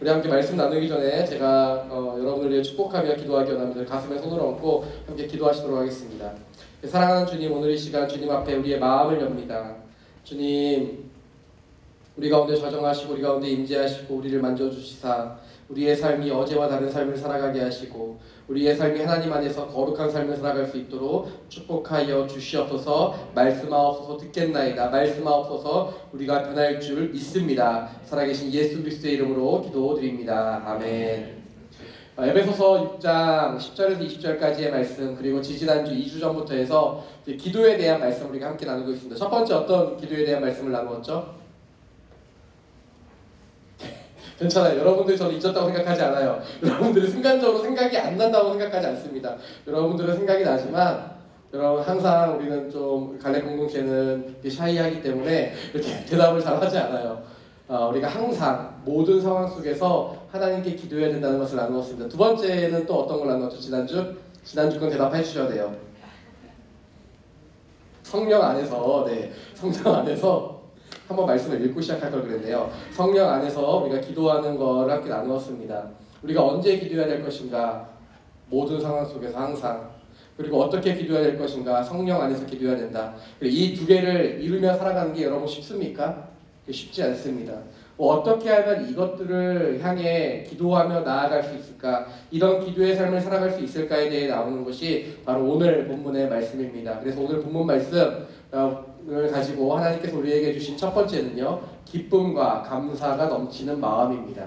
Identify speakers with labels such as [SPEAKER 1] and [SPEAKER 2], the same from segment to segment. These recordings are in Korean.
[SPEAKER 1] 우리 함께 말씀 나누기 전에 제가 여러분을 위해 축복하며 기도하기 원합니다. 가슴에 손을 얹고 함께 기도하시도록 하겠습니다. 사랑하는 주님, 오늘 이 시간 주님 앞에 우리의 마음을 엽니다. 주님, 우리 가운데 좌정하시고 우리 가운데 임재하시고 우리를 만져주시사 우리의 삶이 어제와 다른 삶을 살아가게 하시고 우리의 삶이 하나님 안에서 거룩한 삶을 살아갈 수 있도록 축복하여 주시옵소서. 말씀하옵소서. 듣겠나이다. 말씀하옵소서. 우리가 변할 줄 믿습니다. 살아계신 예수 그리스도의 이름으로 기도드립니다. 아멘. 에베소서 6장 10절에서 20절까지의 말씀, 그리고 지지난주 2주 전부터 해서 기도에 대한 말씀 우리가 함께 나누고 있습니다. 첫 번째 어떤 기도에 대한 말씀을 나누었죠? 괜찮아요. 여러분들이 저를 잊었다고 생각하지 않아요. 여러분들은 순간적으로 생각이 안 난다고 생각하지 않습니다. 여러분들은 생각이 나지만 여러분 항상 우리는 좀 갈래 공동체는 샤이하기 때문에 이렇게 대답을 잘 하지 않아요. 우리가 항상 모든 상황 속에서 하나님께 기도해야 된다는 것을 나누었습니다. 두 번째는 또 어떤 걸 나누었죠? 지난주 건 대답해 주셔야 돼요. 성령 안에서 한번 말씀을 읽고 시작할 걸 그랬는데요. 성령 안에서 우리가 기도하는 걸 함께 나누었습니다. 우리가 언제 기도해야 될 것인가? 모든 상황 속에서 항상. 그리고 어떻게 기도해야 될 것인가? 성령 안에서 기도해야 된다. 이 두 개를 이루며 살아가는 게 여러분 쉽습니까? 쉽지 않습니다. 어떻게 하면 이것들을 향해 기도하며 나아갈 수 있을까? 이런 기도의 삶을 살아갈 수 있을까에 대해 나오는 것이 바로 오늘 본문의 말씀입니다. 그래서 오늘 본문 말씀을 가지고 하나님께서 우리에게 주신 첫 번째는요, 기쁨과 감사가 넘치는 마음입니다.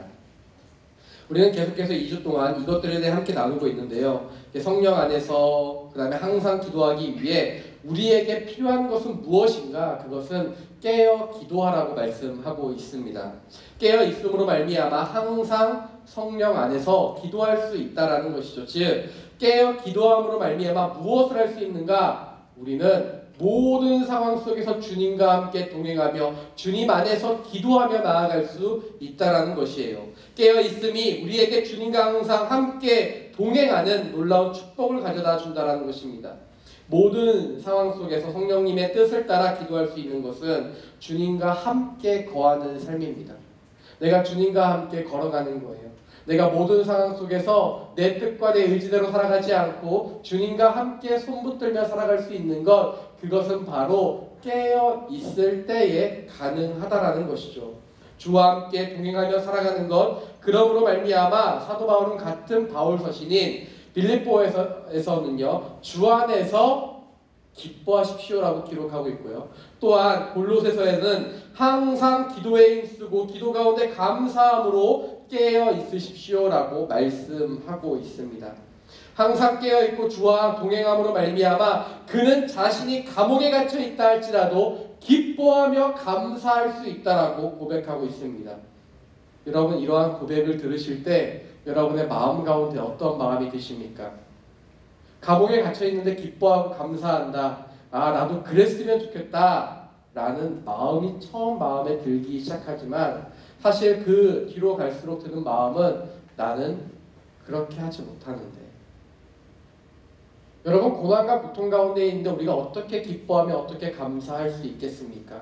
[SPEAKER 1] 우리는 계속해서 2주 동안 이것들에 대해 함께 나누고 있는데요. 성령 안에서 그 다음에 항상 기도하기 위해 우리에게 필요한 것은 무엇인가? 그것은 깨어 기도하라고 말씀하고 있습니다. 깨어 있음으로 말미암아 항상 성령 안에서 기도할 수 있다라는 것이죠. 즉 깨어 기도함으로 말미암아 무엇을 할 수 있는가? 우리는 모든 상황 속에서 주님과 함께 동행하며 주님 안에서 기도하며 나아갈 수 있다라는 것이에요. 깨어 있음이 우리에게 주님과 항상 함께 동행하는 놀라운 축복을 가져다 준다라는 것입니다. 모든 상황 속에서 성령님의 뜻을 따라 기도할 수 있는 것은 주님과 함께 거하는 삶입니다. 내가 주님과 함께 걸어가는 거예요. 내가 모든 상황 속에서 내 뜻과 내 의지대로 살아가지 않고 주님과 함께 손붙들며 살아갈 수 있는 것, 그것은 바로 깨어 있을 때에 가능하다라는 것이죠. 주와 함께 동행하며 살아가는 것, 그러므로 말미암아 사도 바울은 같은 바울 서신인 빌립보에서는요, 주 안에서 기뻐하십시오라고 기록하고 있고요. 또한 골로새서에는 항상 기도에 힘쓰고 기도 가운데 감사함으로 깨어 있으십시오라고 말씀하고 있습니다. 항상 깨어있고 주와 동행함으로 말미암아 그는 자신이 감옥에 갇혀 있다 할지라도 기뻐하며 감사할 수 있다라고 고백하고 있습니다. 여러분, 이러한 고백을 들으실 때 여러분의 마음 가운데 어떤 마음이 드십니까? 감옥에 갇혀 있는데 기뻐하고 감사한다. 나도 그랬으면 좋겠다 라는 마음이 처음 마음에 들기 시작하지만 사실 그 뒤로 갈수록 드는 마음은 나는 그렇게 하지 못하는데. 여러분, 고난과 고통 가운데 있는데 우리가 어떻게 기뻐하며 어떻게 감사할 수 있겠습니까?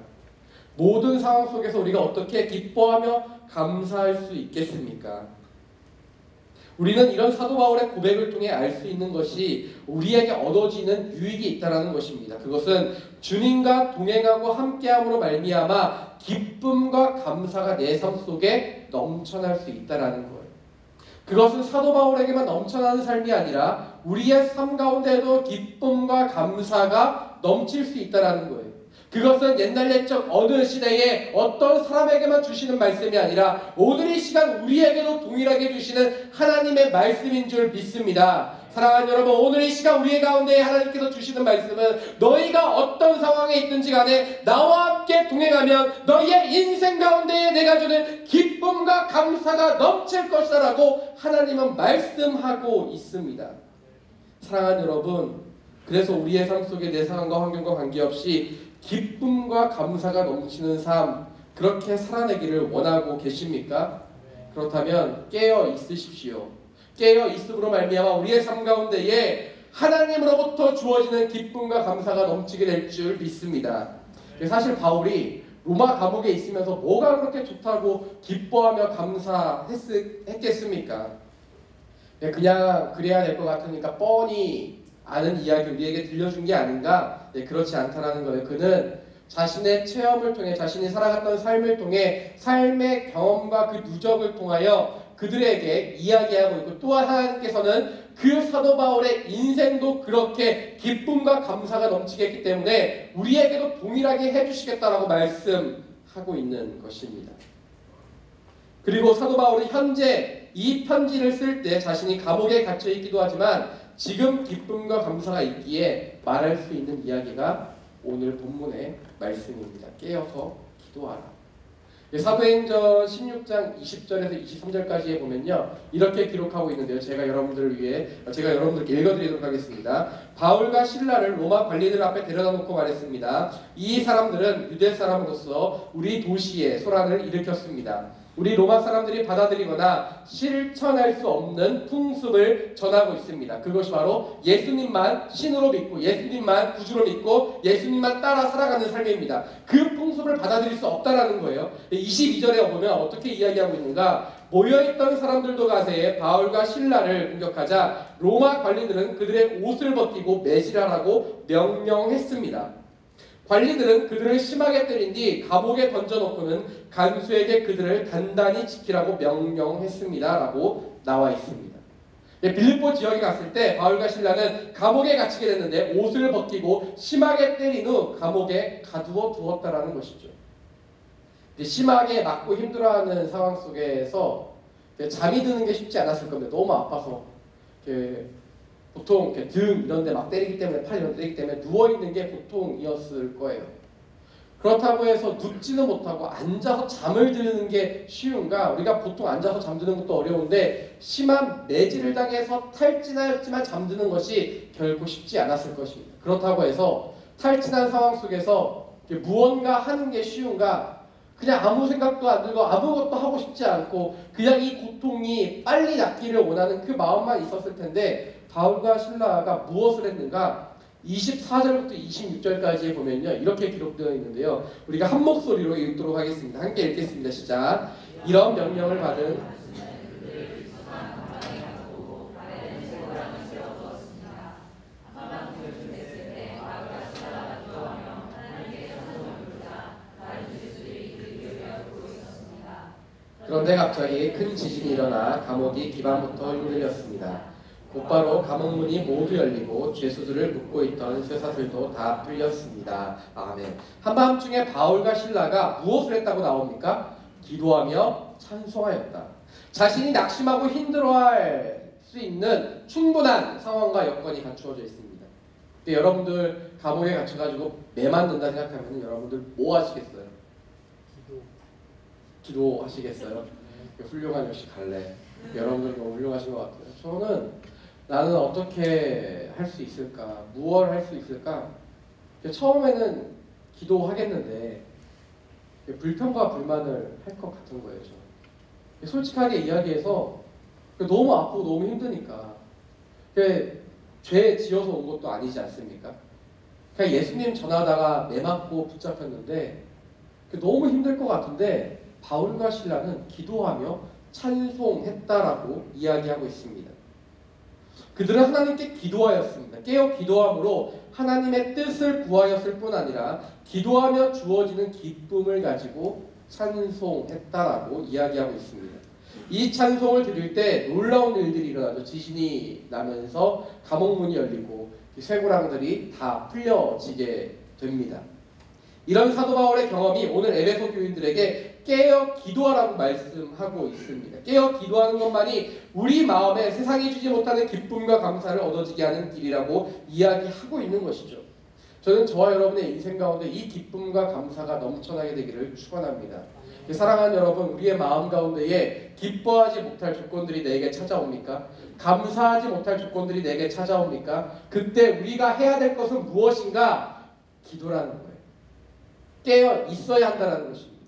[SPEAKER 1] 모든 상황 속에서 우리가 어떻게 기뻐하며 감사할 수 있겠습니까? 우리는 이런 사도 바울의 고백을 통해 알 수 있는 것이 우리에게 얻어지는 유익이 있다는 것입니다. 그것은 주님과 동행하고 함께함으로 말미암아 기쁨과 감사가 내 삶 속에 넘쳐날 수 있다는 거예요. 그것은 사도 바울에게만 넘쳐나는 삶이 아니라 우리의 삶 가운데도 기쁨과 감사가 넘칠 수 있다는 거예요. 그것은 옛날 옛적 어느 시대에 어떤 사람에게만 주시는 말씀이 아니라 오늘 이 시간 우리에게도 동일하게 주시는 하나님의 말씀인 줄 믿습니다. 사랑하는 여러분, 오늘 이 시간 우리의 가운데 하나님께서 주시는 말씀은 너희가 어떤 상황에 있든지 간에 나와 함께 동행하면 너희의 인생 가운데 내가 주는 기쁨과 감사가 넘칠 것이다 라고 하나님은 말씀하고 있습니다. 사랑하는 여러분, 그래서 우리의 삶 속에 내 상황과 환경과 관계없이 기쁨과 감사가 넘치는 삶, 그렇게 살아내기를 원하고 계십니까? 그렇다면 깨어 있으십시오. 깨어 있음으로 말미암아 우리의 삶 가운데에 하나님으로부터 주어지는 기쁨과 감사가 넘치게 될 줄 믿습니다. 사실 바울이 로마 감옥에 있으면서 뭐가 그렇게 좋다고 기뻐하며 감사했겠습니까? 그냥 그래야 될 것 같으니까 뻔히 아는 이야기 우리에게 들려준 게 아닌가? 그렇지 않다라는 거예요. 그는 자신의 체험을 통해 자신이 살아갔던 삶을 통해 삶의 경험과 그 누적을 통하여 그들에게 이야기하고 있고, 또한 하나님께서는 그 사도 바울의 인생도 그렇게 기쁨과 감사가 넘치게 했기 때문에 우리에게도 동일하게 해주시겠다라고 말씀하고 있는 것입니다. 그리고 사도 바울은 현재 이 편지를 쓸 때 자신이 감옥에 갇혀 있기도 하지만 지금 기쁨과 감사가 있기에 말할 수 있는 이야기가 오늘 본문의 말씀입니다. 깨어서 기도하라. 사도행전 16장 20절에서 23절까지에 보면요, 이렇게 기록하고 있는데요. 제가 여러분들께 읽어드리도록 하겠습니다. 바울과 실라를 로마 관리들 앞에 데려다 놓고 말했습니다. 이 사람들은 유대 사람으로서 우리 도시에 소란을 일으켰습니다. 우리 로마 사람들이 받아들이거나 실천할 수 없는 풍습을 전하고 있습니다. 그것이 바로 예수님만 신으로 믿고 예수님만 구주로 믿고 예수님만 따라 살아가는 삶입니다. 그 풍습을 받아들일 수 없다라는 거예요. 22절에 보면 어떻게 이야기하고 있는가? 모여있던 사람들도 가세에 바울과 실라를 공격하자 로마 관리들은 그들의 옷을 벗기고 매질하라고 명령했습니다. 관리들은 그들을 심하게 때린 뒤 감옥에 던져놓고는 간수에게 그들을 단단히 지키라고 명령했습니다. 라고 나와 있습니다. 빌립보 지역에 갔을 때 바울과 실라는 감옥에 갇히게 됐는데 옷을 벗기고 심하게 때린 후 감옥에 가두어 두었다라는 것이죠. 심하게 맞고 힘들어하는 상황 속에서 잠이 드는 게 쉽지 않았을 겁니다. 너무 아파서 보통 등 이런 데 막 때리기 때문에, 팔 이런 데 때리기 때문에 누워있는 게 보통이었을 거예요. 그렇다고 해서 눕지는 못하고 앉아서 잠을 드는 게 쉬운가? 우리가 보통 앉아서 잠드는 것도 어려운데 심한 매질을 당해서 탈진하였지만 잠드는 것이 결코 쉽지 않았을 것입니다. 그렇다고 해서 탈진한 상황 속에서 무언가 하는 게 쉬운가? 그냥 아무 생각도 안 들고 아무것도 하고 싶지 않고 그냥 이 고통이 빨리 낫기를 원하는 그 마음만 있었을 텐데, 바울과 실라가 무엇을 했는가? 24절부터 26절까지 보면요, 이렇게 기록되어 있는데요. 우리가 한 목소리로 읽도록 하겠습니다. 함께 읽겠습니다. 시작. 이런 명령을 받은 그런데 갑자기 큰 지진이 일어나 감옥이 기반부터 흔들렸습니다. 곧바로 감옥문이 모두 열리고 죄수들을 묶고 있던 쇠사슬도 다 풀렸습니다. 아멘. 한밤중에 바울과 실라가 무엇을 했다고 나옵니까? 기도하며 찬송하였다. 자신이 낙심하고 힘들어할 수 있는 충분한 상황과 여건이 갖추어져 있습니다. 근데 여러분들 감옥에 갇혀가지고 매 맞는다 생각하면 여러분들 뭐 하시겠어요? 기도하시겠어요? 훌륭한 역시 갈래. 여러분들 너무 훌륭하신 것 같아요. 저는 나는 어떻게 할 수 있을까? 무엇을 할 수 있을까? 처음에는 기도하겠는데 불평과 불만을 할 것 같은 거예요. 저. 솔직하게 이야기해서 너무 아프고 너무 힘드니까. 죄 지어서 온 것도 아니지 않습니까? 그냥 예수님 전하다가 매 맞고 붙잡혔는데 너무 힘들 것 같은데 바울과 실라는 기도하며 찬송했다라고 이야기하고 있습니다. 그들은 하나님께 기도하였습니다. 깨어 기도함으로 하나님의 뜻을 구하였을 뿐 아니라 기도하며 주어지는 기쁨을 가지고 찬송했다라고 이야기하고 있습니다. 이 찬송을 드릴 때 놀라운 일들이 일어나죠. 지진이 나면서 감옥문이 열리고 쇠고랑들이 다 풀려지게 됩니다. 이런 사도 바울의 경험이 오늘 에베소 교인들에게 깨어 기도하라고 말씀하고 있습니다. 깨어 기도하는 것만이 우리 마음에 세상이 주지 못하는 기쁨과 감사를 얻어지게 하는 길이라고 이야기하고 있는 것이죠. 저는 저와 여러분의 인생 가운데 이 기쁨과 감사가 넘쳐나게 되기를 축원합니다. 사랑하는 여러분, 우리의 마음 가운데에 기뻐하지 못할 조건들이 내게 찾아옵니까? 감사하지 못할 조건들이 내게 찾아옵니까? 그때 우리가 해야 될 것은 무엇인가? 기도라는 거예요. 깨어 있어야 한다는 것입니다.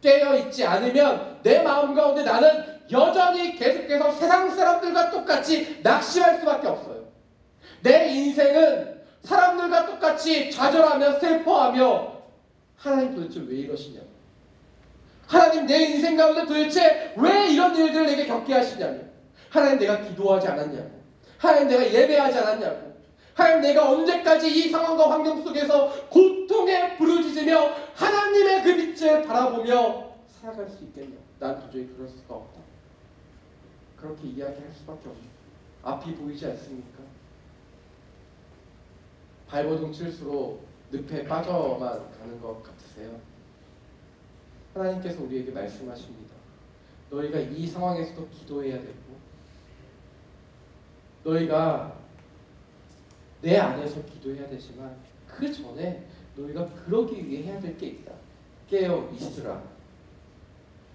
[SPEAKER 1] 깨어 있지 않으면 내 마음 가운데 나는 여전히 계속해서 세상 사람들과 똑같이 낙심할 수밖에 없어요. 내 인생은 사람들과 똑같이 좌절하며 슬퍼하며 하나님 도대체 왜 이러시냐고. 하나님 내 인생 가운데 도대체 왜 이런 일들을 내게 겪게 하시냐고. 하나님 내가 기도하지 않았냐고. 하나님 내가 예배하지 않았냐고. 하나님 내가 언제까지 이 상황과 환경 속에서 고통에 부르짖으며 하나님의 그 빛을 바라보며 살아갈 수 있겠냐. 난 도저히 그럴 수가 없다. 그렇게 이야기할 수밖에 없죠. 앞이 보이지 않습니까? 발버둥 칠수록 늪에 빠져만 가는 것 같으세요? 하나님께서 우리에게 말씀하십니다. 너희가 이 상황에서도 기도해야 되고, 너희가 내 안에서 기도해야 되지만 그 전에 너희가 그러기 위해 해야 될 게 있다. 깨어 있으라.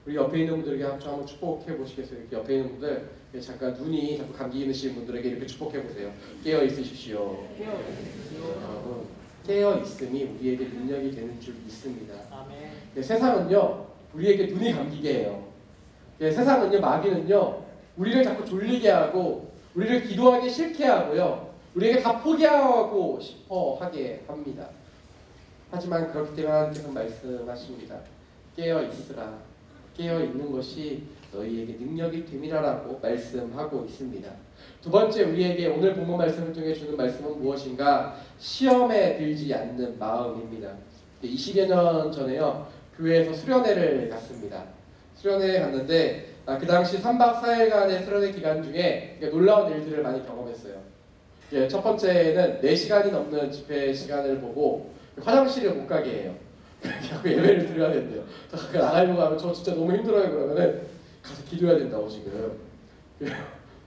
[SPEAKER 1] 우리 옆에 있는 분들에게 한번 축복해 보시겠어요? 이렇게 옆에 있는 분들 잠깐 눈이 자꾸 감기 있으신 분들에게 이렇게 축복해 보세요. 깨어 있으십시오. 여러분, 깨어 있음이 우리에게 능력이 되는 줄 믿습니다. 아멘. 세상은요 우리에게 눈이 감기게 해요. 세상은요, 마귀는요 우리를 자꾸 졸리게 하고 우리를 기도하기 싫게 하고요, 우리에게 다 포기하고 싶어 하게 합니다. 하지만 그렇기 때문에 하나님께서 말씀하십니다. 깨어 있으라. 깨어 있는 것이 너희에게 능력이 됨이라라고 말씀하고 있습니다. 두 번째, 우리에게 오늘 본문 말씀을 통해 주는 말씀은 무엇인가? 시험에 들지 않는 마음입니다. 20여 년 전에요, 교회에서 수련회를 갔습니다. 수련회에 갔는데 그 당시 3박 4일간의 수련회 기간 중에 놀라운 일들을 많이 경험했어요. 첫 번째는 4시간이 넘는 집회 시간을 보고 화장실을 못 가게 해요. 자꾸 예배를 드려야 된대요. 잠깐 나가려고 하면 저 진짜 너무 힘들어요. 그러면은 가서 기도해야 된다고 지금.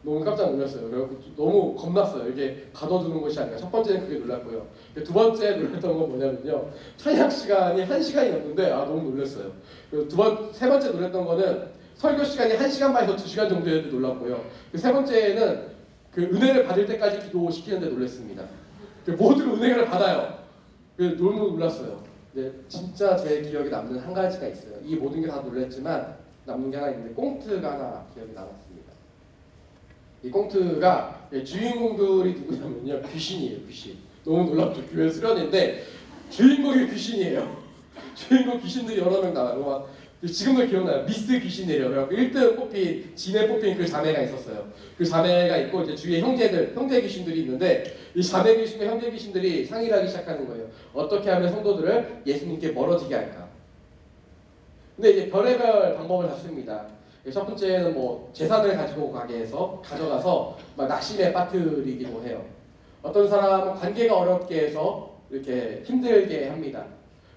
[SPEAKER 1] 너무 깜짝 놀랐어요. 그래서 너무 겁났어요. 이게 가둬두는 것이 아니라. 첫 번째는 그게 놀랐고요. 두 번째 놀랐던 건 뭐냐면요, 찬양 시간이 1시간이 넘는데 너무 놀랐어요. 그리고 세 번째 놀랐던 거는 설교 시간이 1시간 반에서 2시간 정도였는데 놀랐고요. 세 번째는 그 은혜를 받을 때까지 기도시키는데 놀랐습니다. 모두가 은혜를 받아요. 너무 놀랐어요. 네, 진짜 제 기억에 남는 한 가지가 있어요. 이 모든 게 다 놀랐지만 남는 게 하나 있는데, 꽁트가 하나 기억에 남았습니다. 이 꽁트가 주인공들이 누구냐면요, 귀신이에요. 귀신. 너무 놀랍죠. 교회 수련인데 주인공이 귀신이에요. 주인공 귀신들이 여러 명 나와요. 지금도 기억나요. 미스 귀신이래요. 그래서 1등 뽑힌, 진에 뽑힌 그 자매가 있었어요. 그 자매가 있고 이제 주위에 형제 귀신들이 있는데, 이 자매 귀신과 형제 귀신들이 상의를 하기 시작하는 거예요. 어떻게 하면 성도들을 예수님께 멀어지게 할까? 근데 이제 별의별 방법을 다 씁니다. 첫 번째는 뭐 재산을 가지고 가져가서 막 낙심에 빠뜨리기도 해요. 어떤 사람은 관계가 어렵게 해서 이렇게 힘들게 합니다.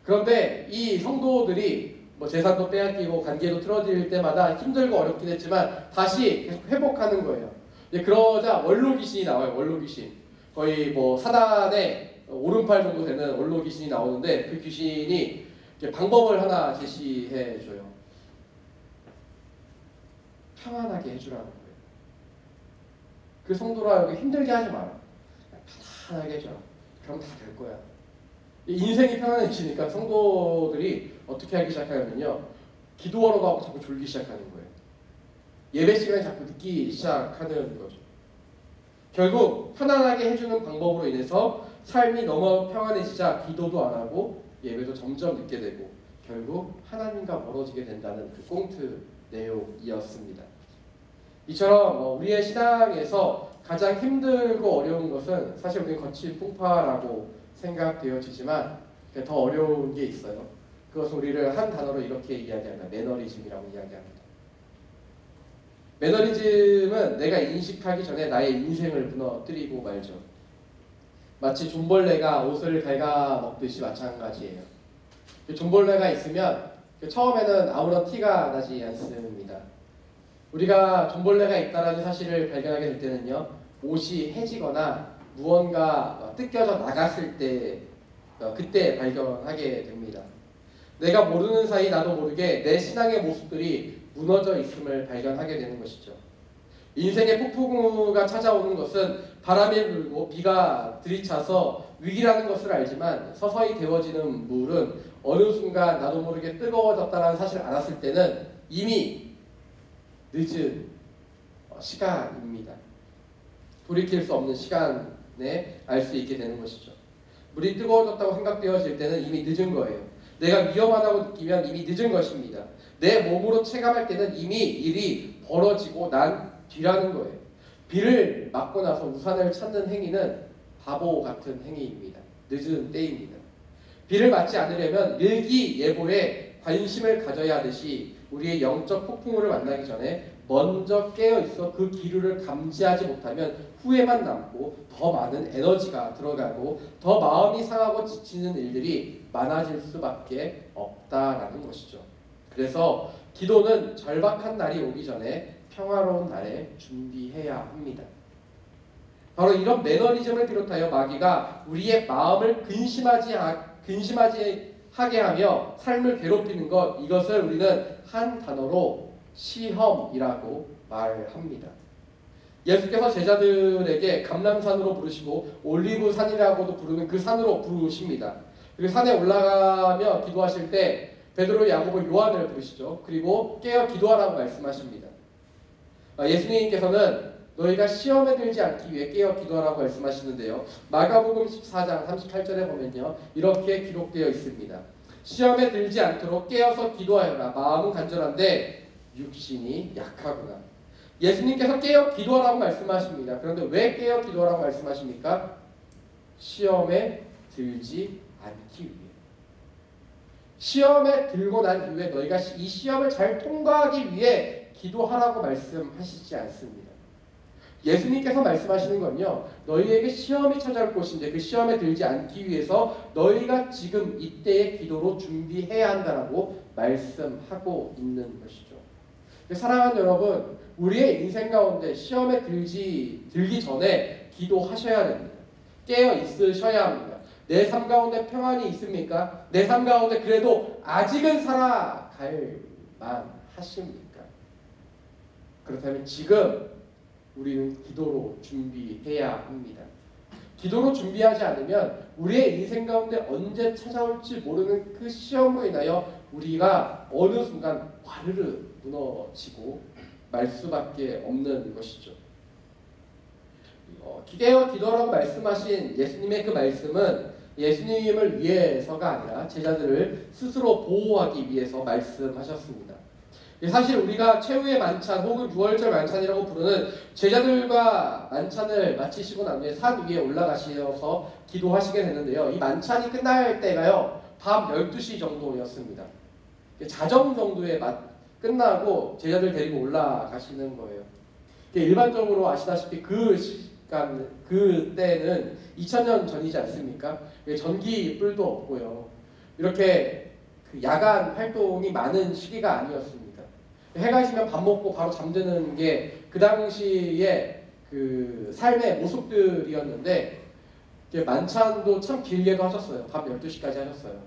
[SPEAKER 1] 그런데 이 성도들이 뭐 재산도 빼앗기고 관계도 틀어질 때마다 힘들고 어렵긴 했지만 다시 계속 회복하는 거예요. 그러자 원로 귀신이 나와요. 원로 귀신. 거의 뭐 사단의 오른팔 정도 되는 원로 귀신이 나오는데, 그 귀신이 방법을 하나 제시해 줘요. 평안하게 해주라는 거예요. 그 성도라 힘들게 하지 마라. 편안하게 해줘라. 그럼 다 될 거야. 인생이 편안해지니까 성도들이 어떻게 하기 시작하냐면요, 기도하러 가고 자꾸 졸기 시작하는 거예요. 예배 시간에 자꾸 늦기 시작하는 거죠. 결국 편안하게 해주는 방법으로 인해서 삶이 너무 평안해지자 기도도 안 하고 예배도 점점 늦게 되고 결국 하나님과 멀어지게 된다는 그 꽁트 내용이었습니다. 이처럼 우리의 신앙에서 가장 힘들고 어려운 것은 사실 우리는 거친 풍파라고 생각되어지지만 더 어려운 게 있어요. 그것은 우리를 한 단어로 이렇게 이야기합니다. 매너리즘이라고 이야기합니다. 매너리즘은 내가 인식하기 전에 나의 인생을 무너뜨리고 말죠. 마치 존벌레가 옷을 갉아먹듯이 마찬가지예요. 존벌레가 있으면 처음에는 아무런 티가 나지 않습니다. 우리가 존벌레가 있다는 사실을 발견하게 될 때는요, 옷이 해지거나 무언가 뜯겨져 나갔을 때 그때 발견하게 됩니다. 내가 모르는 사이 나도 모르게 내 신앙의 모습들이 무너져 있음을 발견하게 되는 것이죠. 인생의 폭풍우가 찾아오는 것은 바람이 불고 비가 들이차서 위기라는 것을 알지만 서서히 데워지는 물은 어느 순간 나도 모르게 뜨거워졌다는 사실을 알았을 때는 이미 늦은 시간입니다. 돌이킬 수 없는 시간에 알 수 있게 되는 것이죠. 물이 뜨거워졌다고 생각되어질 때는 이미 늦은 거예요. 내가 위험하다고 느끼면 이미 늦은 것입니다. 내 몸으로 체감할 때는 이미 일이 벌어지고 난 뒤라는 거예요. 비를 맞고 나서 우산을 찾는 행위는 바보 같은 행위입니다. 늦은 때입니다. 비를 맞지 않으려면 일기예보에 관심을 가져야 하듯이 우리의 영적 폭풍우를 만나기 전에 먼저 깨어있어 그 기류를 감지하지 못하면 후회만 남고 더 많은 에너지가 들어가고 더 마음이 상하고 지치는 일들이 많아질 수밖에 없다라는 것이죠. 그래서 기도는 절박한 날이 오기 전에 평화로운 날에 준비해야 합니다. 바로 이런 매너리즘을 비롯하여 마귀가 우리의 마음을 근심하게 하며 삶을 괴롭히는 것, 이것을 우리는 한 단어로 시험이라고 말합니다. 예수께서 제자들에게 감람산으로 부르시고 올리브산이라고도 부르는 그 산으로 부르십니다. 그리고 산에 올라가며 기도하실 때 베드로, 야고보, 요한을 부르시죠. 그리고 깨어 기도하라고 말씀하십니다. 예수님께서는 너희가 시험에 들지 않기 위해 깨어 기도하라고 말씀하시는데요. 마가복음 14장 38절에 보면요, 이렇게 기록되어 있습니다. 시험에 들지 않도록 깨어서 기도하여라. 마음은 간절한데 육신이 약하구나. 예수님께서 깨어 기도하라고 말씀하십니다. 그런데 왜 깨어 기도하라고 말씀하십니까? 시험에 들지 않기 위해. 시험에 들고 난 이후에 너희가 이 시험을 잘 통과하기 위해 기도하라고 말씀하시지 않습니다. 예수님께서 말씀하시는 건요, 너희에게 시험이 찾아올 것인데 그 시험에 들지 않기 위해서 너희가 지금 이때의 기도로 준비해야 한다라고 말씀하고 있는 것이죠. 사랑하는 여러분, 우리의 인생 가운데 시험에 들기 전에 기도하셔야 됩니다. 깨어 있으셔야 합니다. 내 삶 가운데 평안이 있습니까? 내 삶 가운데 그래도 아직은 살아갈 만하십니까? 그렇다면 지금 우리는 기도로 준비해야 합니다. 기도로 준비하지 않으면 우리의 인생 가운데 언제 찾아올지 모르는 그 시험으로 인하여 우리가 어느 순간 와르르 무너지고 말 수밖에 없는 것이죠. 깨어 기도라고 말씀하신 예수님의 그 말씀은 예수님을 위해서가 아니라 제자들을 스스로 보호하기 위해서 말씀하셨습니다. 사실 우리가 최후의 만찬 혹은 6월절 만찬이라고 부르는 제자들과 만찬을 마치시고 난 후에 산 위에 올라가셔서 기도하시게 되는데요. 이 만찬이 끝날 때가요, 밤 12시 정도였습니다. 자정 정도에 끝나고 제자들 데리고 올라가시는 거예요. 일반적으로 아시다시피 그때는 2000년 전이지 않습니까? 전기 뿔도 없고요. 이렇게 야간 활동이 많은 시기가 아니었습니다. 해가 지면 밥 먹고 바로 잠드는 게 그 당시의 그 삶의 모습들이었는데, 만찬도 참 길게도 하셨어요. 밤 12시까지 하셨어요.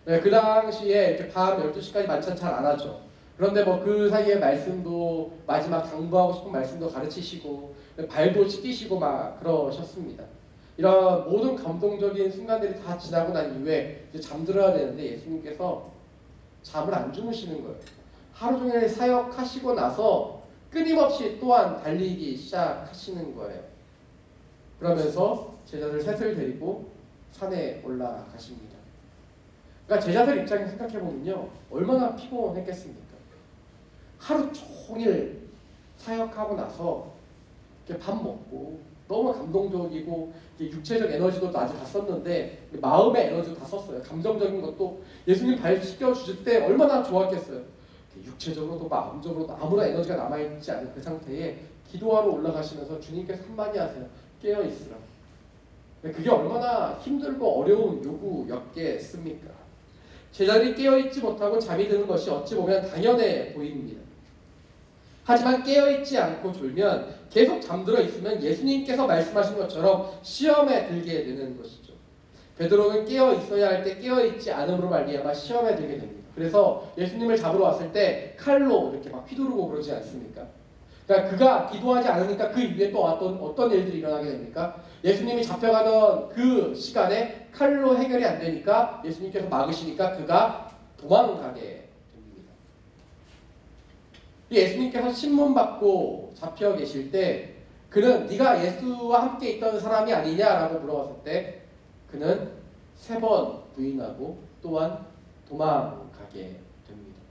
[SPEAKER 1] 그 당시에 이렇게 밤 12시까지 만찬 잘 안 하죠. 그런데 뭐 그 사이에 말씀도 마지막 당부하고 싶은 말씀도 가르치시고 발도 씻기시고 막 그러셨습니다. 이런 모든 감동적인 순간들이 다 지나고 난 이후에 이제 잠들어야 되는데 예수님께서 잠을 안 주무시는 거예요. 하루 종일 사역하시고 나서 끊임없이 또한 달리기 시작하시는 거예요. 그러면서 제자들 셋을 데리고 산에 올라가십니다. 그러니까 제자들 입장에서 생각해보면요, 얼마나 피곤했겠습니까? 하루 종일 사역하고 나서 이렇게 밥 먹고 너무 감동적이고 육체적 에너지도 아직 다 썼는데 마음의 에너지도 다 썼어요. 감정적인 것도 예수님 발 씻겨주실 때 얼마나 좋았겠어요. 육체적으로도 마음적으로도 아무런 에너지가 남아있지 않은 그 상태에 기도하러 올라가시면서 주님께서 한마디 하세요. 깨어있으라. 그게 얼마나 힘들고 어려운 요구였겠습니까? 제자들이 깨어있지 못하고 잠이 드는 것이 어찌 보면 당연해 보입니다. 하지만 깨어있지 않고 졸면, 계속 잠들어 있으면 예수님께서 말씀하신 것처럼 시험에 들게 되는 것이죠. 베드로는 깨어 있어야 할 때 깨어 있지 않음으로 말미암아 시험에 들게 됩니다. 그래서 예수님을 잡으러 왔을 때 칼로 이렇게 막 휘두르고 그러지 않습니까? 그러니까 그가 기도하지 않으니까 그 이후에 또 어떤 일들이 일어나게 됩니까? 예수님이 잡혀가던 그 시간에 칼로 해결이 안 되니까 예수님께서 막으시니까 그가 도망가게 됩니다. 예수님께서 신문받고 잡혀 계실 때 그는 네가 예수와 함께 있던 사람이 아니냐라고 물어봤을 때 그는 3번 부인하고 또한 도망가게 됩니다.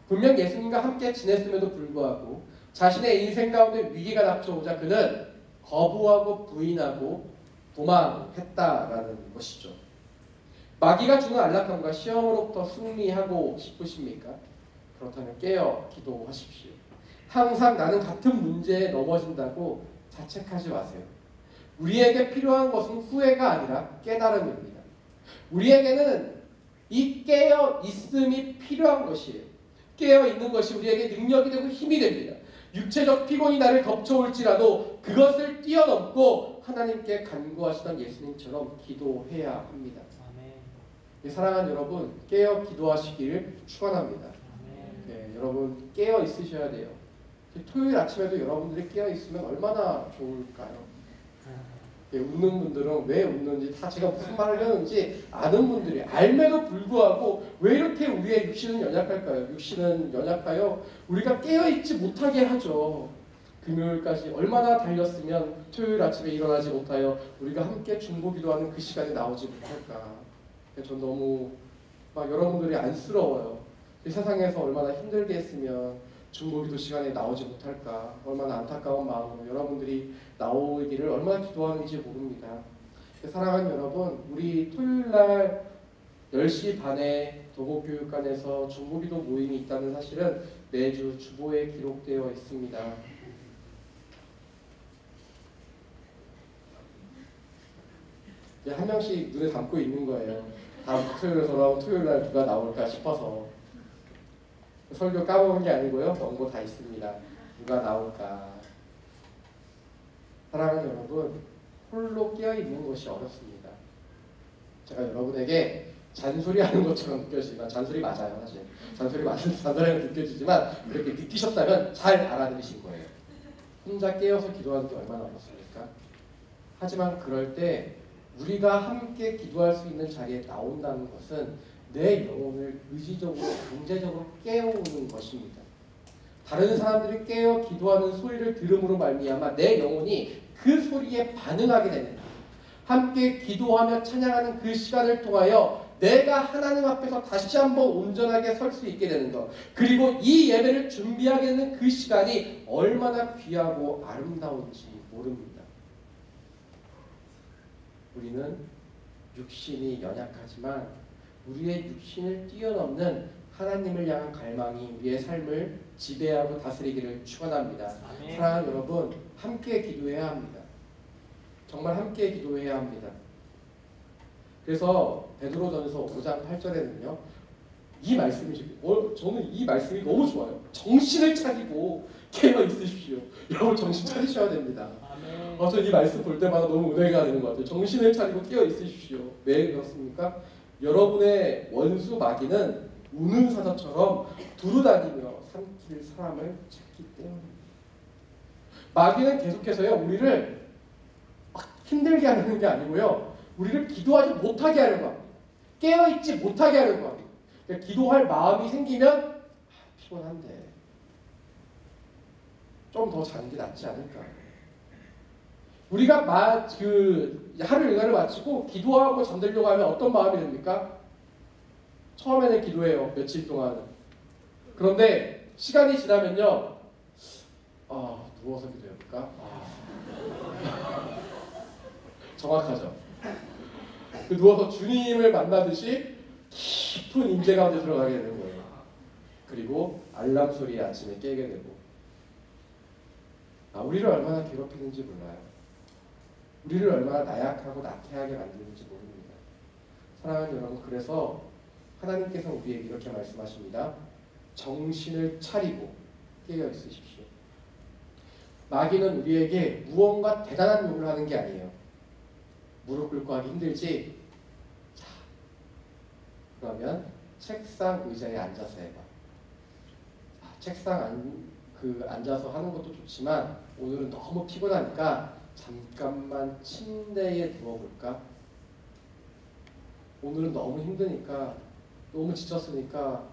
[SPEAKER 1] 분명 예수님과 함께 지냈음에도 불구하고 자신의 인생 가운데 위기가 닥쳐오자 그는 거부하고 부인하고 도망했다라는 것이죠. 마귀가 주는 안락함과 시험으로부터 승리하고 싶으십니까? 그렇다면 깨어 기도하십시오. 항상 나는 같은 문제에 넘어진다고 자책하지 마세요. 우리에게 필요한 것은 후회가 아니라 깨달음입니다. 우리에게는 이 깨어 있음이 필요한 것이에요. 깨어 있는 것이 우리에게 능력이 되고 힘이 됩니다. 육체적 피곤이 나를 덮쳐올지라도 그것을 뛰어넘고 하나님께 간구하시던 예수님처럼 기도해야 합니다. 사랑하는 여러분, 깨어 기도하시기를 축원합니다. 네, 여러분 깨어 있으셔야 돼요. 토요일 아침에도 여러분들이 깨어 있으면 얼마나 좋을까요? 웃는 분들은 왜 웃는지 다 제가 무슨 말을 하는지 아는 분들이 알매도 불구하고 왜 이렇게 우리의 육신은 연약할까요? 육신은 연약하여 우리가 깨어있지 못하게 하죠. 금요일까지 얼마나 달렸으면 토요일 아침에 일어나지 못하여 우리가 함께 중보기도하는 그 시간에 나오지 못할까. 전 너무 막 여러분들이 안쓰러워요. 이 세상에서 얼마나 힘들게 했으면 중보기도 시간에 나오지 못할까. 얼마나 안타까운 마음으로 여러분들이 나오기를 얼마나 기도하는지 모릅니다. 사랑하는 여러분, 우리 토요일날 10시 반에 도곡교육관에서 중보기도 모임이 있다는 사실은 매주 주보에 기록되어 있습니다. 한 명씩 눈에 담고 있는 거예요. 다음 토요일에 돌아온 토요일날 누가 나올까 싶어서. 설교 까먹은 게 아니고요. 원고 다 있습니다. 누가 나올까. 사랑하는 여러분, 홀로 깨어있는 것이 어렵습니다. 제가 여러분에게 잔소리하는 것처럼 느껴지지만 잔소리 맞아요. 사실 잔소리가 느껴지지만 그렇게 느끼셨다면 잘 알아들으신 거예요. 혼자 깨어서 기도하는 게 얼마나 어렵습니까? 하지만 그럴 때 우리가 함께 기도할 수 있는 자리에 나온다는 것은 내 영혼을 의지적으로 강제적으로 깨우는 것입니다. 다른 사람들이 깨어 기도하는 소리를 들음으로 말미암아 내 영혼이 그 소리에 반응하게 됩니다. 함께 기도하며 찬양하는 그 시간을 통하여 내가 하나님 앞에서 다시 한번 온전하게 설 수 있게 되는 것, 그리고 이 예배를 준비하게 되는 그 시간이 얼마나 귀하고 아름다운지 모릅니다. 우리는 육신이 연약하지만 우리의 육신을 뛰어넘는 하나님을 향한 갈망이 우리의 삶을 지배하고 다스리기를 축원합니다. 사랑하는 여러분, 함께 기도해야 합니다. 정말 함께 기도해야 합니다. 그래서 베드로전서 5장 8절에는요. 이 말씀이 저는 이 말씀이 너무 좋아요. 정신을 차리고 깨어 있으십시오. 여러분 정신 차리셔야 됩니다. 저는 이 말씀 볼 때마다 너무 은혜가 되는 것 같아요. 정신을 차리고 깨어 있으십시오. 왜 그렇습니까? 여러분의 원수 마귀는 우는 사자처럼 두루다니며 삼킬 사람을 찾기 때문입니다. 마귀는 계속해서요 우리를 막 힘들게 하는 게 아니고요, 우리를 기도하지 못하게 하려고 합니다. 깨어있지 못하게 하려고 합니다. 그러니까 기도할 마음이 생기면 피곤한데 좀 더 자는 게 낫지 않을까. 우리가 하루 일과를 마치고 기도하고 잠들려고 하면 어떤 마음이 듭니까? 처음에는 기도해요. 며칠 동안. 그런데 시간이 지나면요. 누워서 기도해볼까? 정확하죠. 누워서 주님을 만나듯이 깊은 임재 가운데 들어가게 되는 거예요. 그리고 알람 소리에 아침에 깨게 되고. 우리를 얼마나 괴롭히는지 몰라요. 우리를 얼마나 나약하고 나태하게 만드는지 모릅니다. 사랑하는 여러분, 그래서 하나님께서 우리에게 이렇게 말씀하십니다. 정신을 차리고 깨어 있으십시오. 마귀는 우리에게 무언가 대단한 요구를 하는 게 아니에요. 무릎 꿇고 하기 힘들지? 자, 그러면 책상 의자에 앉아서 해봐. 책상 앉아서 하는 것도 좋지만 오늘은 너무 피곤하니까 잠깐만 침대에 누워볼까? 오늘은 너무 힘드니까, 너무 지쳤으니까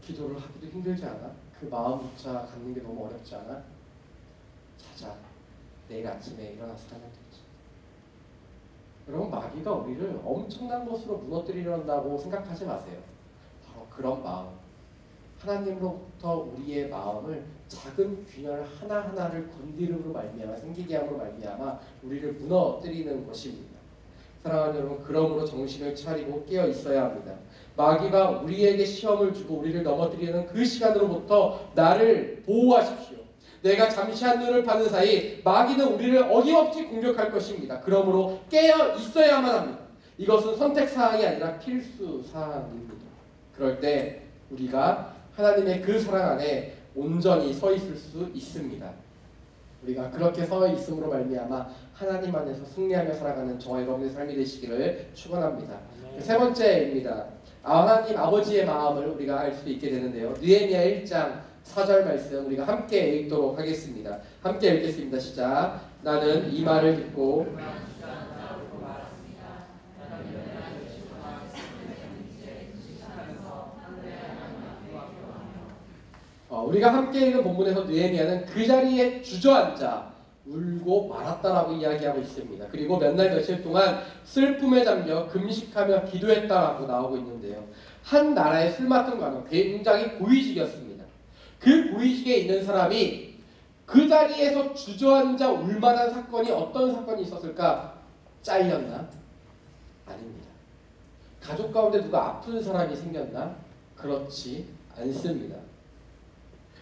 [SPEAKER 1] 기도를 하기도 힘들지 않아? 그 마음조차 갖는 게 너무 어렵지 않아? 자자, 내일 아침에 일어나서 하면 되지. 여러분, 마귀가 우리를 엄청난 것으로 무너뜨리려고 생각하지 마세요. 바로 그런 마음, 하나님으로부터 우리의 마음을 작은 균열 하나하나를 건드림으로 말미암아, 생기게 함으로 말미암아 우리를 무너뜨리는 것입니다. 사랑하는 여러분, 그러므로 정신을 차리고 깨어 있어야 합니다. 마귀가 우리에게 시험을 주고 우리를 넘어뜨리는 그 시간으로부터 나를 보호하십시오. 내가 잠시 한눈을 파는 사이 마귀는 우리를 어김없이 공격할 것입니다. 그러므로 깨어 있어야만 합니다. 이것은 선택사항이 아니라 필수사항입니다. 그럴 때 우리가 하나님의 그 사랑 안에 온전히 서 있을 수 있습니다. 우리가 그렇게 서 있음으로 말미암아 하나님 안에서 승리하며 살아가는 저와 여러분의 삶이 되시기를 축원합니다. 세 번째입니다. 하나님 아버지의 마음을 우리가 알 수 있게 되는데요. 느헤미야 1장 4절 말씀 우리가 함께 읽도록 하겠습니다. 함께 읽겠습니다. 시작. 나는 이 말을 듣고 우리가 함께 읽은 본문에서 느헤미야는 그 자리에 주저앉아 울고 말았다라고 이야기하고 있습니다. 그리고 몇 날 며칠 동안 슬픔에 잠겨 금식하며 기도했다라고 나오고 있는데요. 한 나라의 술 맡은 관은 굉장히 고위직이었습니다. 그 고위직에 있는 사람이 그 자리에서 주저앉아 울만한 사건이 어떤 사건이 있었을까? 잘렸나? 아닙니다. 가족 가운데 누가 아픈 사람이 생겼나? 그렇지 않습니다.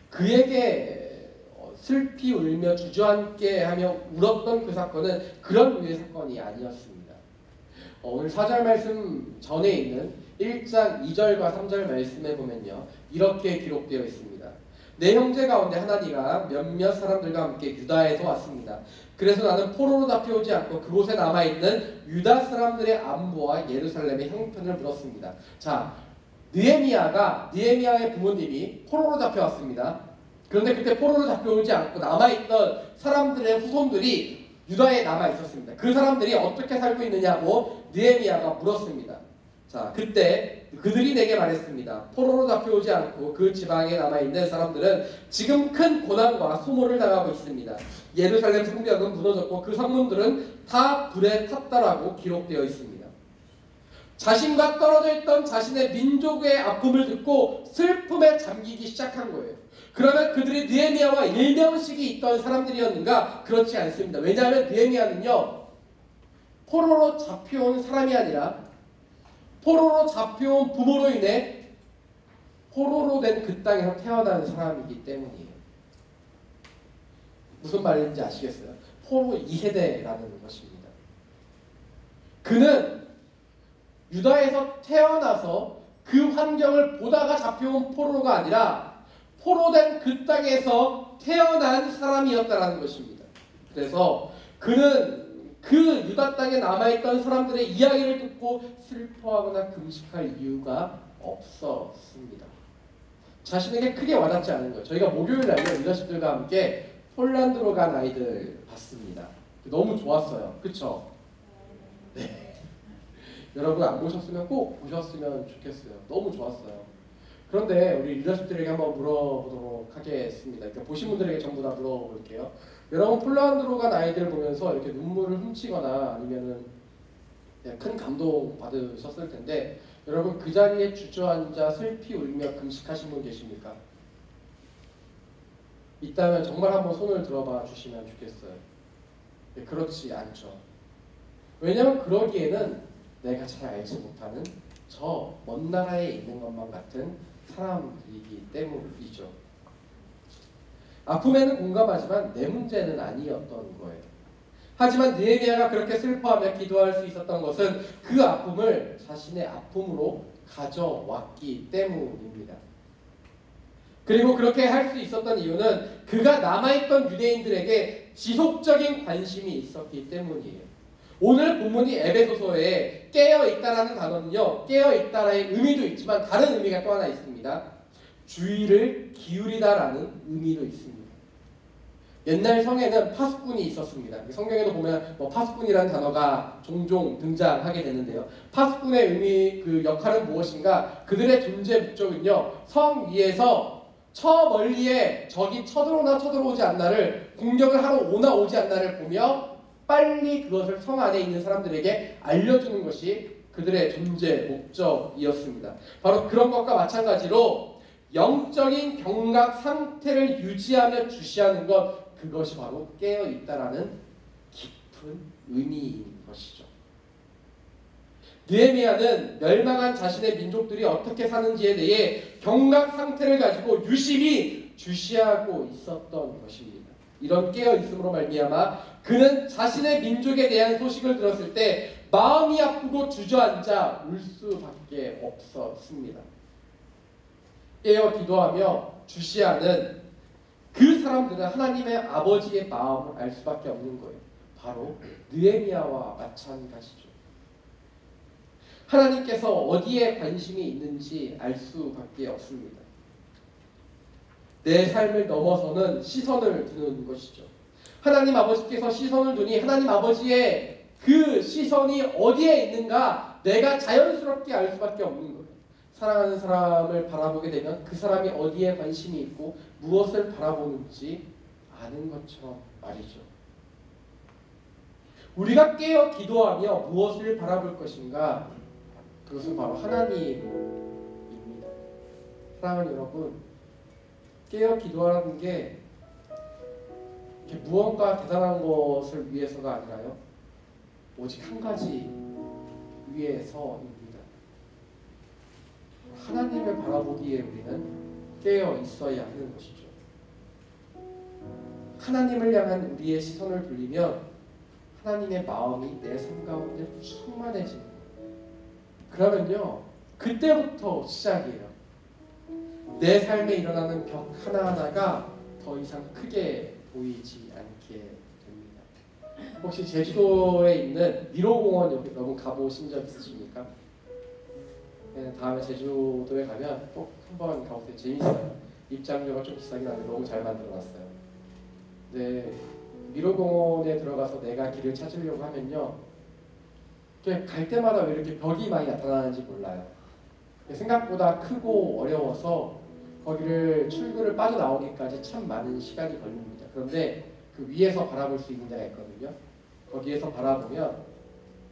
[SPEAKER 1] 그에게 슬피 울며 주저앉게 하며 울었던 그 사건은 그런 류의 사건이 아니었습니다. 오늘 4절 말씀 전에 있는 1장 2절과 3절 말씀에 보면요, 이렇게 기록되어 있습니다. 내 형제 가운데 하나니가 몇몇 사람들과 함께 유다에서 왔습니다. 그래서 나는 포로로 잡혀오지 않고 그곳에 남아있는 유다 사람들의 안부와 예루살렘의 형편을 물었습니다. 자, 느헤미야의 부모님이 포로로 잡혀왔습니다. 그런데 그때 포로로 잡혀오지 않고 남아있던 사람들의 후손들이 유다에 남아있었습니다. 그 사람들이 어떻게 살고 있느냐고 느헤미야가 물었습니다. 자, 그때 그들이 내게 말했습니다. 포로로 잡혀오지 않고 그 지방에 남아있는 사람들은 지금 큰 고난과 수모를 당하고 있습니다. 예루살렘 성벽은 무너졌고 그 성문들은 다 불에 탔다라고 기록되어 있습니다. 자신과 떨어져 있던 자신의 민족의 아픔을 듣고 슬픔에 잠기기 시작한 거예요. 그러면 그들이 느헤미야와 일명식이 있던 사람들이었는가? 그렇지 않습니다. 왜냐하면 느헤미야는요, 포로로 잡혀온 사람이 아니라 포로로 잡혀온 부모로 인해 포로로 된 그 땅에서 태어난 사람이기 때문이에요. 무슨 말인지 아시겠어요? 포로 2세대라는 것입니다. 그는 유다에서 태어나서 그 환경을 보다가 잡혀온 포로가 아니라 포로된 그 땅에서 태어난 사람이었다는 것입니다. 그래서 그는 그 유다 땅에 남아있던 사람들의 이야기를 듣고 슬퍼하거나 금식할 이유가 없었습니다. 자신에게 크게 와닿지 않은 거예요. 저희가 목요일날에 리더십들과 함께 폴란드로 간 아이들 봤습니다. 너무 좋았어요. 그쵸? 네. 여러분 안 보셨으면 꼭 보셨으면 좋겠어요. 너무 좋았어요. 그런데 우리 리더십들에게 한번 물어보도록 하겠습니다. 그러니까 보신 분들에게 전부 다 물어볼게요. 여러분 폴란드로 간 아이들을 보면서 이렇게 눈물을 훔치거나 아니면은 큰 감동 받으셨을 텐데, 여러분 그 자리에 주저앉아 슬피 울며 금식하신 분 계십니까? 있다면 정말 한번 손을 들어봐 주시면 좋겠어요. 네, 그렇지 않죠. 왜냐하면 그러기에는 내가 잘 알지 못하는 저 먼 나라에 있는 것만 같은 사람들이기 때문이죠. 아픔에는 공감하지만 내 문제는 아니었던 거예요. 하지만 느헤미야가 그렇게 슬퍼하며 기도할 수 있었던 것은 그 아픔을 자신의 아픔으로 가져왔기 때문입니다. 그리고 그렇게 할 수 있었던 이유는 그가 남아있던 유대인들에게 지속적인 관심이 있었기 때문이에요. 오늘 본문이 에베소서에 깨어있다라는 단어는요, 깨어있다라의 의미도 있지만 다른 의미가 또 하나 있습니다. 주의를 기울이다라는 의미도 있습니다. 옛날 성에는 파수꾼이 있었습니다. 성경에도 보면 파수꾼이라는 단어가 종종 등장하게 되는데요. 파수꾼의 의미, 그 역할은 무엇인가? 그들의 존재 목적은요, 성 위에서 저 멀리에 적이 쳐들어오나 쳐들어오지 않나를, 공격을 하러 오나 오지 않나를 보며 빨리 그것을 성 안에 있는 사람들에게 알려주는 것이 그들의 존재 목적이었습니다. 바로 그런 것과 마찬가지로 영적인 경각 상태를 유지하며 주시하는 것, 그것이 바로 깨어있다라는 깊은 의미인 것이죠. 느헤미야는 멸망한 자신의 민족들이 어떻게 사는지에 대해 경각 상태를 가지고 유심히 주시하고 있었던 것입니다. 이런 깨어있음으로 말미암아 그는 자신의 민족에 대한 소식을 들었을 때 마음이 아프고 주저앉아 울 수밖에 없었습니다. 깨어 기도하며 주시하는 그 사람들은 하나님의 아버지의 마음을 알 수밖에 없는 거예요. 바로 느헤미야와 마찬가지죠. 하나님께서 어디에 관심이 있는지 알 수밖에 없습니다. 내 삶을 넘어서는 시선을 두는 것이죠. 하나님 아버지께서 시선을 두니 하나님 아버지의 그 시선이 어디에 있는가 내가 자연스럽게 알 수밖에 없는 거예요. 사랑하는 사람을 바라보게 되면 그 사람이 어디에 관심이 있고 무엇을 바라보는지 아는 것처럼 말이죠. 우리가 깨어 기도하며 무엇을 바라볼 것인가? 그것은 바로 하나님입니다. 사랑하는 여러분, 깨어 기도하는 게 무언가 대단한 것을 위해서가 아니라요, 오직 한 가지 위해서입니다. 하나님을 바라보기에 우리는 깨어 있어야 하는 것이죠. 하나님을 향한 우리의 시선을 돌리면 하나님의 마음이 내 삶 가운데 충만해지는 거예요. 그러면요, 그때부터 시작이에요. 내 삶에 일어나는 벽 하나하나가 더 이상 크게 보이지 않게 됩니다. 혹시 제주도에 있는 미로공원 여러분 가보신 적 있으십니까? 네, 다음에 제주도에 가면 꼭 한번 가보세요. 재밌어요. 입장료가 좀 비싸긴 한데 너무 잘 만들어놨어요. 네, 미로공원에 들어가서 내가 길을 찾으려고 하면요, 갈 때마다 왜 이렇게 벽이 많이 나타나는지 몰라요. 생각보다 크고 어려워서 거기를 출구를 빠져나오기까지 참 많은 시간이 걸립니다. 그런데 그 위에서 바라볼 수 있는 데가 있거든요. 거기에서 바라보면,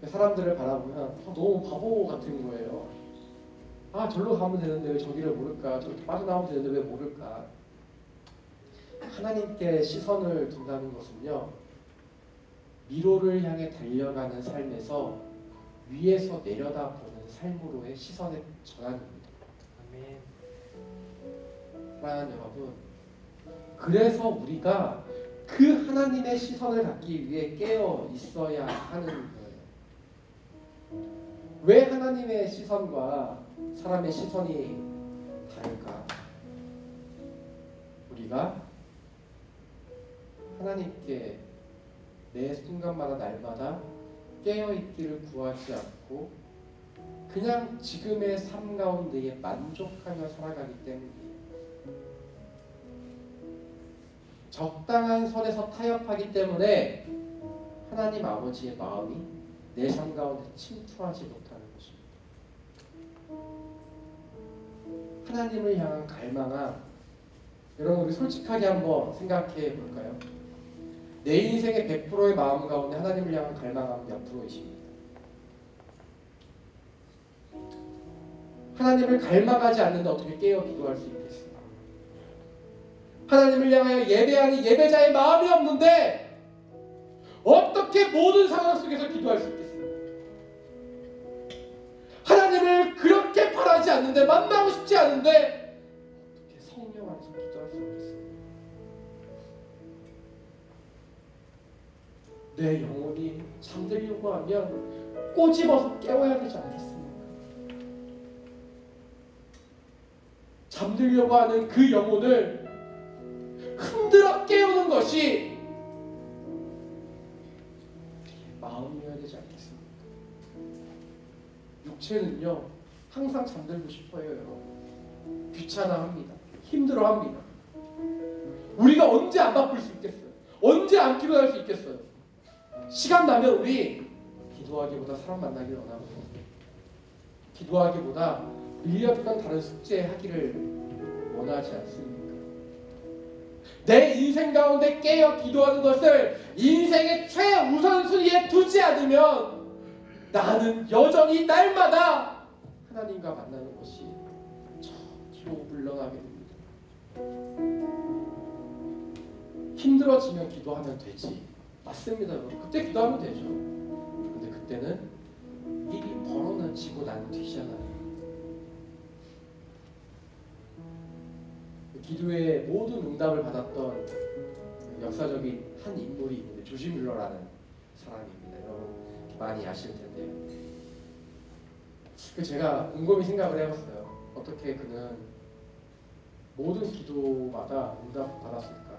[SPEAKER 1] 사람들을 바라보면 너무 바보 같은 거예요. 아, 절로 가면 되는데 왜 저기를 모를까? 저렇게 빠져나오면 되는데 왜 모를까? 하나님께 시선을 둔다는 것은요, 미로를 향해 달려가는 삶에서 위에서 내려다보는 삶으로의 시선의 전환입니다. 아멘. 사랑하는 여러분, 그래서 우리가 그 하나님의 시선을 갖기 위해 깨어 있어야 하는 거예요. 왜 하나님의 시선과 사람의 시선이 다를까? 우리가 하나님께 매 순간마다 날마다 깨어있기를 구하지 않고 그냥 지금의 삶 가운데에 만족하며 살아가기 때문이에요. 적당한 선에서 타협하기 때문에 하나님 아버지의 마음이 내 삶 가운데 침투하지 못하는 것입니다. 하나님을 향한 갈망함, 여러분 우리 솔직하게 한번 생각해 볼까요? 내 인생의 100%의 마음 가운데 하나님을 향한 갈망함은 몇 프로이십니까? 하나님을 갈망하지 않는데 어떻게 깨어 기도할 수 있겠어요? 하나님을 향하여 예배하는 예배자의 마음이 없는데 어떻게 모든 상황 속에서 기도할 수 있겠어요? 하나님을 그렇게 바라지 않는데, 만나고 싶지 않은데 어떻게 성령 안에서 기도할 수 있겠어요? 내 영혼이 잠들려고 하면 꼬집어서 깨워야 되지 않겠습니까? 잠들려고 하는 그 영혼을 흔들어 깨우는 것이 마음이어야 되지 않겠습니까? 육체는요, 항상 잠들고 싶어요, 여러분. 귀찮아합니다. 힘들어합니다. 우리가 언제 안 바쁠 수 있겠어요? 언제 안 피곤할 수 있겠어요? 시간 나면 우리 기도하기보다 사람 만나기를 원하고, 기도하기보다 밀려있던 다른 숙제 하기를 원하지 않습니까? 내 인생 가운데 깨어 기도하는 것을 인생의 최우선순위에 두지 않으면 나는 여전히 날마다 하나님과 만나는 것이 저기로 물러나게 됩니다. 힘들어지면 기도하면 되지. 맞습니다, 여러분. 그때 기도하면 되죠. 근데 그때는 일이 벌어지고 난 뒤잖아요. 기도의 모든 응답을 받았던 역사적인 한 인물이 있는데 조지 뮬러라는 사람입니다. 여러분 많이 아실 텐데요. 제가 곰곰이 생각을 해봤어요. 어떻게 그는 모든 기도마다 응답 받았을까?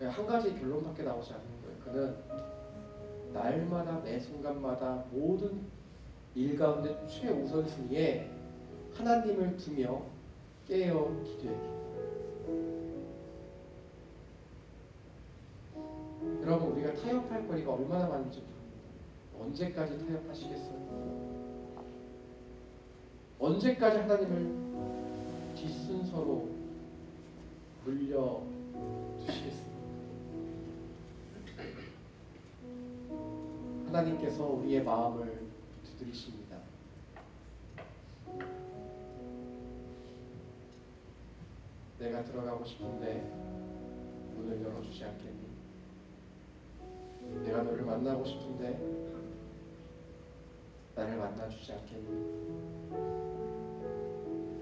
[SPEAKER 1] 한 가지 결론밖에 나오지 않는 거예요. 그는 날마다 매 순간마다 모든 일 가운데 최우선순위에 하나님을 두며 깨어 기도했기. 여러분 우리가 타협할 거리가 얼마나 많은지 모릅니다. 언제까지 타협하시겠어요? 언제까지 하나님을 뒷순서로 물려두시겠습니까? 하나님께서 우리의 마음을 두드리십니다. 내가 들어가고 싶은데 문을 열어주지 않겠니? 내가 너를 만나고 싶은데 나를 만나주지 않겠니?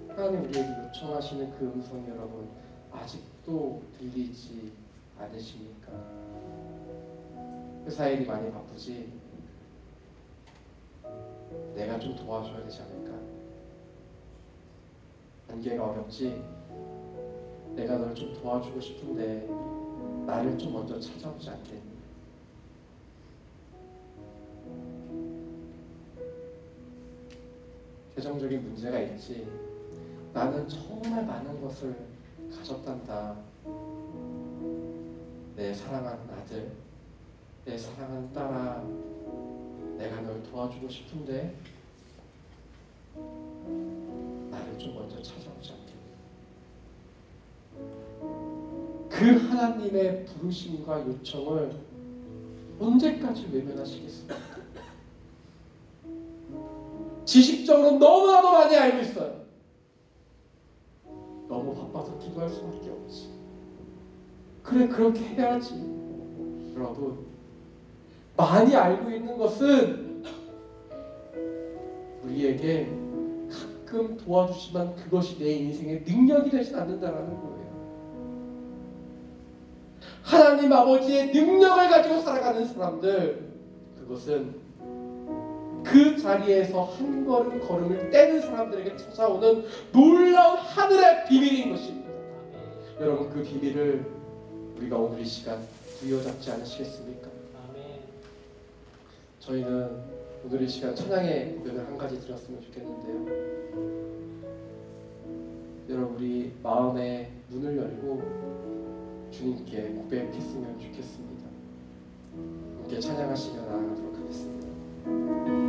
[SPEAKER 1] 하나님 우리에게 요청하시는 그 음성이 여러분 아직도 들리지 않으십니까? 회사 일이 많이 바쁘지? 내가 좀 도와줘야 되지 않을까? 관계가 어렵지? 내가 널 좀 도와주고 싶은데 나를 좀 먼저 찾아오지 않겠니? 재정적인 문제가 있지? 나는 정말 많은 것을 가졌단다. 내 사랑하는 아들, 내 사랑하는 딸아, 내가 널 도와주고 싶은데 나를 좀 먼저 찾아오지 않겠니? 그 하나님의 부르심과 요청을 언제까지 외면하시겠습니까? 지식적으로 너무나도 많이 알고 있어요. 너무 바빠서 기도할 수밖에 없지. 그래 그렇게 해야지. 여러분 많이 알고 있는 것은 우리에게 가끔 도와주지만 그것이 내 인생의 능력이 되진 않는다라는 거예요. 하나님 아버지의 능력을 가지고 살아가는 사람들, 그것은 그 자리에서 한 걸음 걸음을 떼는 사람들에게 찾아오는 놀라운 하늘의 비밀인 것입니다. 여러분 그 비밀을 우리가 오늘 이 시간 부여잡지 않으시겠습니까? 저희는 오늘 이 시간 찬양의 고백을 한 가지 드렸으면 좋겠는데요. 여러분 우리 마음의 문을 열고 주님께 고백했으면 좋겠습니다. 함께 찬양하시며 나아가도록 하겠습니다.